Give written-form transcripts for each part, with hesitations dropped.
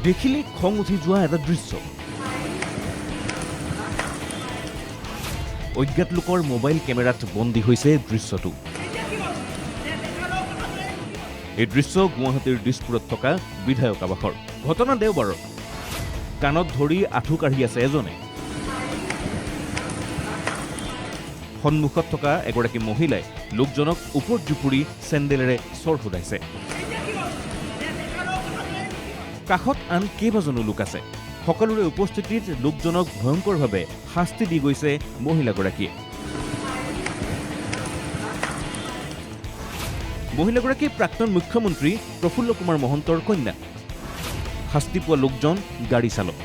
দেখিলে খং উঠি যোৱা এটা দৃশ্য। অজ্ঞাত লোকৰ মোবাইল কেমেৰাত বন্দী হৈছে দৃশ্যটো। এই দৃশ্য গুৱাহাটীৰ দিছপুৰত থকা বিধায়ক আৱাসৰ। ঘটনা দেওবাৰৰ। কাণত ধৰি আঁঠু কাঢ়ি আছে এজনে। সন্মুখত থকা এগৰাকী মহিলাই লোকজনক ওপৰত জুপুৰি চেণ্ডেলেৰে চৰ সোধাইছে। কাষত আন কেইবাজনো লোক আছে। সকলোৰে উপস্থিতিত লোকজনক ভয়ংকৰভাৱে শাস্তি দি গৈছে মহিলাগৰাকীয়ে। মহিলাগৰাকী প্ৰাক্তন মুখ্যমন্ত্ৰী প্ৰফুল্ল কুমাৰ মহন্তৰ কন্যা। শাস্তি পোৱা লোকজন গাড়ী চালক।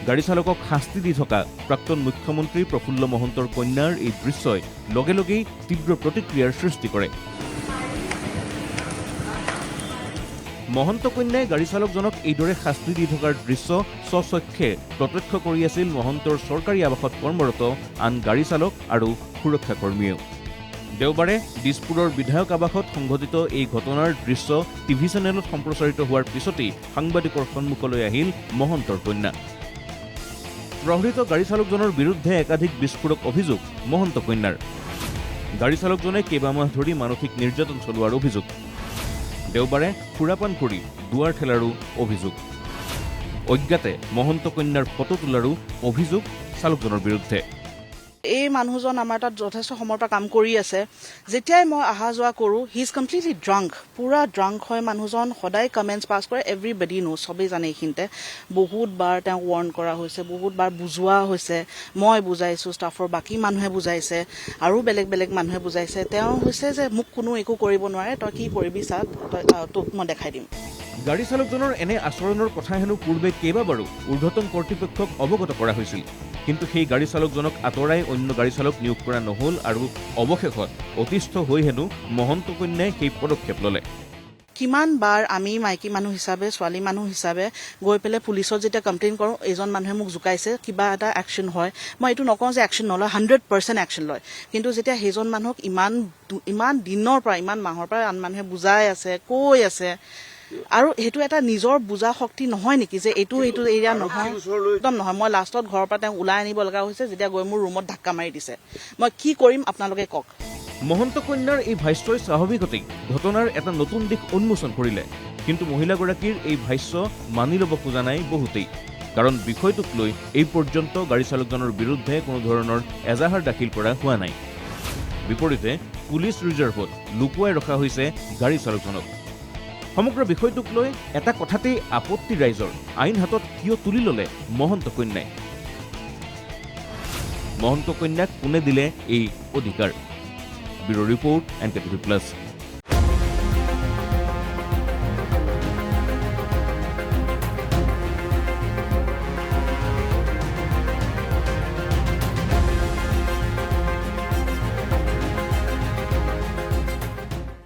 গাড়ী চালকক শাস্তি দি থকা প্ৰাক্তন মুখ্যমন্ত্ৰী প্ৰফুল্ল মহন্তৰ কন্যাৰ এই দৃশ্যই লগে লগেই তীব্ৰ প্ৰতিক্ৰিয়াৰ সৃষ্টি কৰে। মহন্ত কন্যাই গাড়ী চালকজনক এইদৰে শাস্তি দি থকাৰ দৃশ্য স্বচক্ষে প্ৰত্যক্ষ কৰি আছিল মহন্তৰ চৰকাৰী আৱাসত কৰ্মৰত আন গাড়ী চালক আৰু সুৰক্ষাকৰ্মীয়েও। দেওবাৰে দিছপুৰৰ বিধায়ক আৱাসত সংঘটিত এই ঘটনাৰ দৃশ্য টিভি চেনেলত সম্প্ৰচাৰিত হোৱাৰ পিছতেই সাংবাদিকৰ সন্মুখলৈ আহিল মহন্তৰ কন্যা। প্ৰহৃত গাড়ী চালকজনৰ বিৰুদ্ধে একাধিক বিস্ফোৰক অভিযোগ মহন্ত কন্যাৰ। গাড়ী চালকজনে কেইবামাহ ধৰি মানসিক নিৰ্যাতন চলোৱাৰ অভিযোগ। দেওবাৰে সুৰাপান কৰি দুৱাৰ ঠেলাৰো অভিযোগ। অজ্ঞাতে মহন্ত কন্যাৰ ফটো তোলাৰো অভিযোগ চালকজনৰ বিৰুদ্ধে। এই মানুহজন আমাৰ তাত যথেষ্ট সময়ৰ পৰা কাম কৰি আছে। যেতিয়াই মই অহা যোৱা কৰোঁ, হি ইজ কমপ্লিটলি ড্ৰাংক, পুৰা ড্ৰাংক হয় মানুহজন। সদায় কমেণ্টছ পাছ কৰে, এভৰিবডি নো, চবেই জানে এইখিনিতে। বহুতবাৰ তেওঁক ৱাৰ্ণ কৰা হৈছে, বহুতবাৰ বুজোৱা হৈছে। মই বুজাইছোঁ, ষ্টাফৰ বাকী মানুহে বুজাইছে, আৰু বেলেগ বেলেগ মানুহে বুজাইছে। তেওঁ হৈছে যে মোক কোনো একো কৰিব নোৱাৰে, তই কি কৰিবি চা, তোক মই দেখাই দিম। গাড়ী চালকজনৰ এনে আচৰণৰ কথা হেনো পূৰ্বে কেইবাবাৰো ঊৰ্ধ্বতন কৰ্তৃপক্ষক অৱগত কৰা হৈছিল। কিন্তু সেই গাড়ী চালকজনক আঁতৰাই অন্য গাড়ী চালক নিয়োগ কৰা নহল আৰু অৱশেষত অতিষ্ঠ হৈ হেনো মহন্ত কন্যাই সেই পদক্ষেপ ল'লে। কিমান বাৰ আমি মাইকী মানুহ হিচাপে, ছোৱালী মানুহ হিচাপে গৈ পেলাই পুলিচত যেতিয়া কমপ্লেইন কৰোঁ, এজন মানুহে মোক জোকাইছে, কিবা এটা একশ্যন হয়। মই এইটো নকওঁ যে একশ্যন নলয়, 100% একশ্যন লয়। কিন্তু যেতিয়া সেইজন মানুহক ইমান দিনৰ পৰা, ইমান মাহৰ পৰা আন মানুহে বুজাই আছে, কৈ আছে, আৰু সেইটো এটা নিজৰ বুজা শক্তি নহয় নেকি যে এইটো এৰিয়া নহয়, একদম নহয়। মই লাষ্টত ঘৰৰ পৰা তেওঁক ওলাই আনিব লগা হৈছে, যেতিয়া গৈ মোৰ ৰুমত ধাক্কা মাৰি দিছে। মই কি কৰিম আপোনালোকে কওক। মহন্ত কন্যাৰ এই ভাষ্যই স্বাভাৱিকতেই ঘটনাৰ এটা নতুন দিশ উন্মোচন কৰিলে। কিন্তু মহিলাগৰাকীৰ এই ভাষ্য মানি ল'ব খোজা নাই বহুতেই। কাৰণ বিষয়টোক লৈ এই পৰ্যন্ত গাড়ী চালকজনৰ বিৰুদ্ধে কোনো ধৰণৰ এজাহাৰ দাখিল কৰা হোৱা নাই। বিপৰীতে পুলিচ ৰিজাৰ্ভত লুকুৱাই ৰখা হৈছে গাড়ী চালকজনক। সমগ্ৰ বিষয়টোক লৈ এটা কথাতেই আপত্তি ৰাইজৰ, আইন হাতত কিয় তুলি ল'লে মহন্ত কন্যাই? মহন্ত কন্যাক কোনে দিলে এই অধিকাৰ? Bureau report, NKTV+।